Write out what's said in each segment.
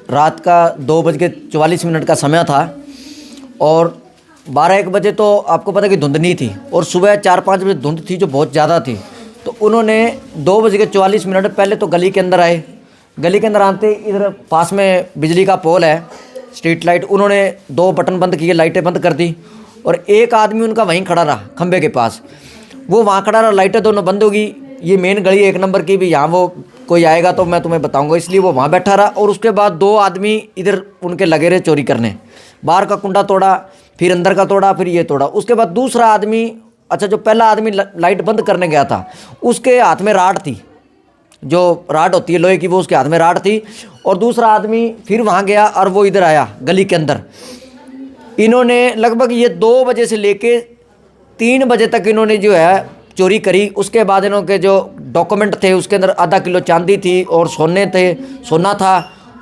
रात का 2:44 का समय था और 12-1 बजे तो आपको पता है कि धुंध नहीं थी और सुबह 4-5 बजे धुंध थी जो बहुत ज़्यादा थी। तो उन्होंने 2:44 पहले तो गली के अंदर आए। गली के अंदर आते इधर पास में बिजली का पोल है, स्ट्रीट लाइट, उन्होंने 2 बटन बंद किए, लाइटें बंद कर दी और एक आदमी उनका वहीं खड़ा रहा खंबे के पास। वो वहाँ खड़ा रहा, लाइटें दोनों बंद होगी। ये मेन गली 1 नंबर की भी, यहाँ वो कोई आएगा तो मैं तुम्हें बताऊंगा, इसलिए वो वहाँ बैठा रहा। और उसके बाद 2 आदमी इधर उनके लगे रहे चोरी करने। बाहर का कुंडा तोड़ा, फिर अंदर का तोड़ा, फिर ये तोड़ा। उसके बाद दूसरा आदमी, अच्छा जो पहला आदमी लाइट बंद करने गया था, उसके हाथ में राड थी, जो राड होती है लोहे की, वो उसके हाथ में राड थी। और दूसरा आदमी फिर वहाँ गया और वो इधर आया गली के अंदर। इन्होंने लगभग ये 2 बजे से लेके 3 बजे तक इन्होंने जो है चोरी करी। उसके बाद इन्होंने जो डॉक्यूमेंट थे उसके अंदर आधा किलो चांदी थी और सोना था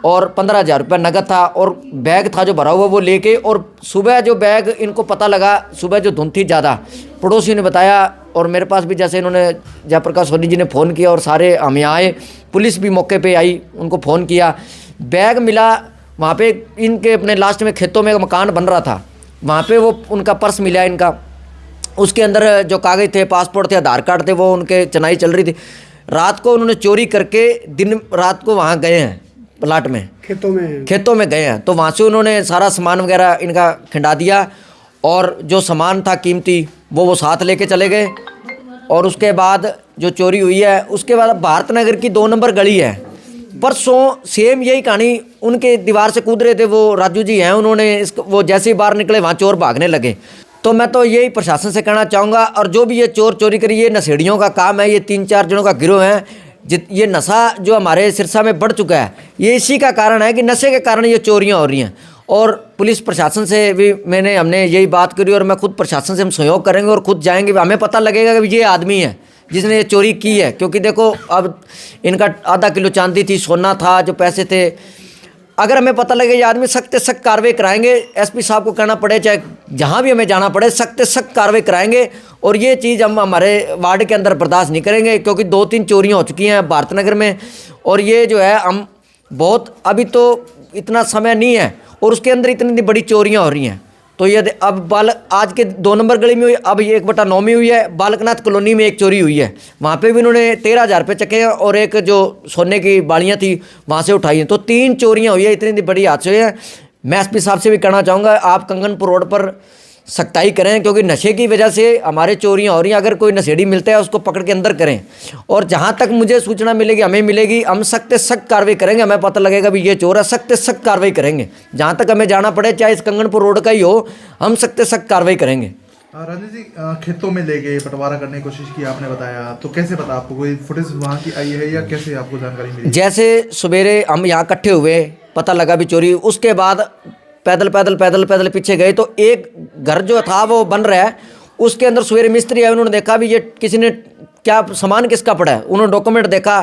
और 15,000 रुपये नगद था और बैग था जो भरा हुआ वो लेके। और सुबह जो बैग इनको पता लगा, सुबह जो धुंध थी ज़्यादा, पड़ोसियों ने बताया और मेरे पास भी जैसे इन्होंने जयप्रकाश सोनी जी ने फ़ोन किया और सारे हम यहाँ आए, पुलिस भी मौके पे आई, उनको फ़ोन किया। बैग मिला वहाँ पे इनके अपने लास्ट में खेतों में मकान बन रहा था, वहाँ पे वो उनका पर्स मिला इनका। उसके अंदर जो कागज़ थे, पासपोर्ट थे, आधार कार्ड थे, वो उनके चनाई चल रही थी। रात को उन्होंने चोरी करके दिन रात को वहाँ गए हैं प्लाट में, खेतों में गए हैं। तो वहाँ से उन्होंने सारा सामान वगैरह इनका खिंडा दिया और जो सामान था कीमती वो साथ लेके चले गए। और उसके बाद जो चोरी हुई है, उसके बाद भारत नगर की 2 नंबर गली है, परसों सेम यही कहानी, उनके दीवार से कूद रहे थे वो राजू जी हैं, उन्होंने वो जैसे ही बाहर निकले वहाँ चोर भागने लगे। तो मैं तो यही प्रशासन से कहना चाहूँगा, और जो भी ये चोरी करी, ये नशेड़ियों का काम है, ये 3-4 जनों का गिरोह है। ये नशा जो हमारे सिरसा में बढ़ चुका है, ये इसी का कारण है कि नशे के कारण ये चोरियाँ हो रही हैं। और पुलिस प्रशासन से भी हमने यही बात करी और मैं खुद प्रशासन से हम सहयोग करेंगे और खुद जाएंगे, हमें पता लगेगा कि ये आदमी है जिसने ये चोरी की है। क्योंकि देखो अब इनका आधा किलो चांदी थी, सोना था, जो पैसे थे, अगर हमें पता लगे ये आदमी, सख्त से सख्त कार्रवाई कराएंगे। एसपी साहब को कहना पड़े, चाहे जहाँ भी हमें जाना पड़े, सख्त से सख्त कार्रवाई कराएंगे। और ये चीज़ हम हमारे वार्ड के अंदर बर्दाश्त नहीं करेंगे, क्योंकि 2-3 चोरियाँ हो चुकी हैं भारत नगर में। और ये जो है हम बहुत, अभी तो इतना समय नहीं है और उसके अंदर इतनी बड़ी चोरियाँ हो रही हैं। तो ये अब आज के 2 नंबर गली में हुई, अब 1/9 में हुई है। बालकनाथ कॉलोनी में एक चोरी हुई है, वहाँ पे भी उन्होंने 13,000 रुपये चके हैं और एक जो सोने की बालियाँ थी वहाँ से उठाई हैं। तो 3 चोरियाँ हुई है, इतनी बड़ी हादसे हैं। मैं एसपी साहब से भी कहना चाहूँगा, आप कंगनपुर रोड पर सख्ताई करें, क्योंकि नशे की वजह से हमारे चोरियाँ हो रही हैं। अगर कोई नशेड़ी मिलता है उसको पकड़ के अंदर करें, और जहाँ तक मुझे सूचना मिलेगी, हमें मिलेगी, हम सख्त से सख्त कार्रवाई करेंगे। हमें पता लगेगा भी ये चोर है, सख्त से सख्त कार्रवाई करेंगे। जहाँ तक हमें जाना पड़े, चाहे इस कंगनपुर रोड का ही हो, हम सख्त से सख्त कार्रवाई करेंगे। राजेश जी, खेतों में ले गए, बंटवारा करने की कोशिश की आपने बताया, तो कैसे पता आपको, कोई फुटेज वहाँ की आई है या कैसे आपको जानकारी मिली? जैसे सवेरे हम यहाँ इकट्ठे हुए, पता लगा भी चोरी, उसके बाद पैदल पीछे गए तो एक घर जो था वो बन रहा है, उसके अंदर सवेरे मिस्त्री आए, उन्होंने देखा भी ये किसी ने क्या सामान किसका पड़ा है, उन्होंने डॉक्यूमेंट देखा।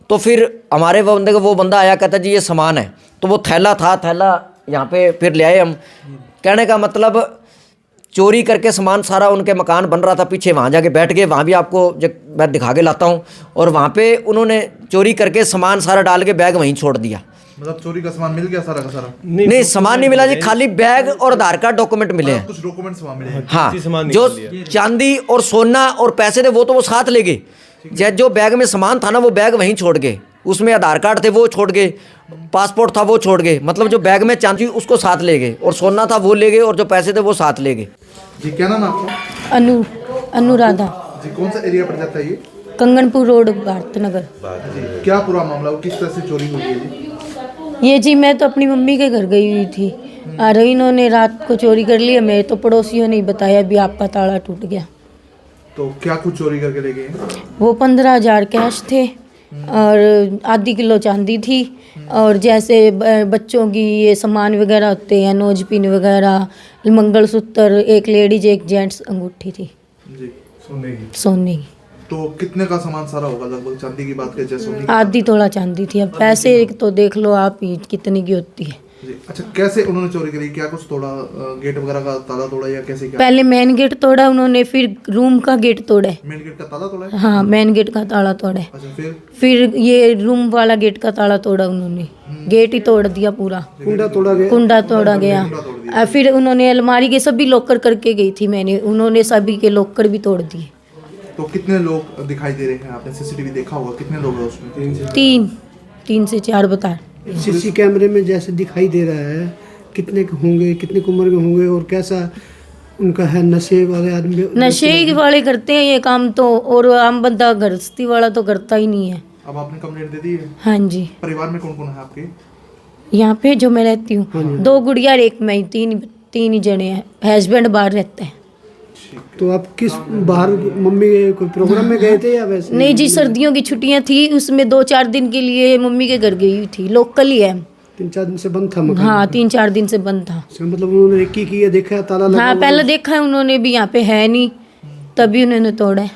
तो फिर हमारे वो बंदा आया, कहता जी ये सामान है। तो वो थैला था, थैला यहाँ पे फिर ले आए हम। कहने का मतलब चोरी करके सामान सारा, उनके मकान बन रहा था पीछे, वहाँ जाके बैठ गए। वहाँ भी आपको मैं दिखा के लाता हूँ। और वहाँ पे उन्होंने चोरी करके सामान सारा डाल के बैग वहीं छोड़ दिया। मतलब चोरी का सामान मिल गया सारा का सारा? नहीं, सामान नहीं मिला जी, खाली बैग और आधार कार्ड डॉक्यूमेंट मिले हैं। कुछ डॉक्यूमेंट्स वहाँ मिले हैं। हाँ, जो चांदी और सोना और पैसे थे वो तो वो साथ ले गए। जो बैग में सामान था ना, वो बैग वहीं छोड़ गए। उसमें आधार कार्ड थे वो छोड़ गए, पासपोर्ट था वो छोड़ गए। मतलब जो बैग में चांदी उसको साथ ले गए, और सोना था वो ले गए, और जो पैसे थे वो साथ ले गए। जी, क्या नाम है आपका? अनुराधा जी, कौन सा एरिया पड़ जाता है ये? कंगनपुर रोड, भारत नगर। जी, क्या पूरा मामला, किस तरह से चोरी हुई है जी? ये जी, मैं तो अपनी मम्मी के घर गई हुई थी और इन्होंने रात को चोरी कर लिया। मेरे तो पड़ोसियों ने बताया भी आपका ताला टूट गया। तो क्या कुछ चोरी करके ले गए? वो 15,000 कैश थे और आधी किलो चांदी थी, और जैसे बच्चों की ये सामान वगैरह होते हैं, नोज पिन वगैरह, मंगलसूत्र, एक लेडीज एक जेंट्स अंगूठी थी जी, सोने की। तो कितने का सामान सारा होगा लगभग? चांदी की बात करें, सोने की? आधी तोला चांदी थी। अब पैसे तो देख लो आप ही कितनी की होती है। जी। अच्छा, कैसे उन्होंने चोरी करी? क्या कुछ तोड़ा? गेट वगैरह का ताला तोड़ा या कैसे क्या? पहले मेन गेट तोड़ा उन्होंने, फिर रूम का गेट तोड़ा है। मेन गेट का ताला तोड़ा है? हाँ, मेन गेट का ताला तोड़ा है। अच्छा, फिर ये रूम वाला गेट का ताला तोड़ा उन्होंने, गेट ही तोड़ दिया पूरा, कुंडा तोड़ा गया? कुंडा तोड़ा गया। फिर उन्होंने अलमारी के सभी लॉकर करके गई थी मैंने, उन्होंने सभी के लॉकर भी तोड़ दिए। तो कितने लोग दिखाई दे रहे हैं? आपने सीसीटीवी देखा होगा, कितने लोग हैं उसमें? तीन से चार बता। सीसी कैमरे में जैसे दिखाई दे रहा है, कितने के होंगे, कितने उम्र के होंगे और कैसा उनका है? नशे वाले आदमी? नशे वाले करते हैं ये काम तो, और आम बंदा गृहस्थी वाला तो करता ही नहीं है। अब आपने कंप्लेंट दे दी है? हाँ जी। परिवार में कौन कौन है आपके? यहाँ पे जो मैं रहती हूँ, 2 गुड़िया और 1 मैं, तीन ही जने हैं। हस्बैंड बाहर रहते हैं। तो आप किस बाहर मम्मी के कोई प्रोग्राम में गए थे या वैसे? नहीं जी, सर्दियों की छुट्टियां थी, उसमें 2-4 दिन के लिए मम्मी के घर गई हुई थी, लोकल ही है। 3-4 दिन से बंद था मकान? हाँ, 3-4 दिन से बंद था। इसका मतलब उन्होंने की है, देखा है ताला लगा हाँ, हुआ? पहले देखा है उन्होंने भी, यहाँ पे है नहीं, तभी उन्होंने तोड़ा है।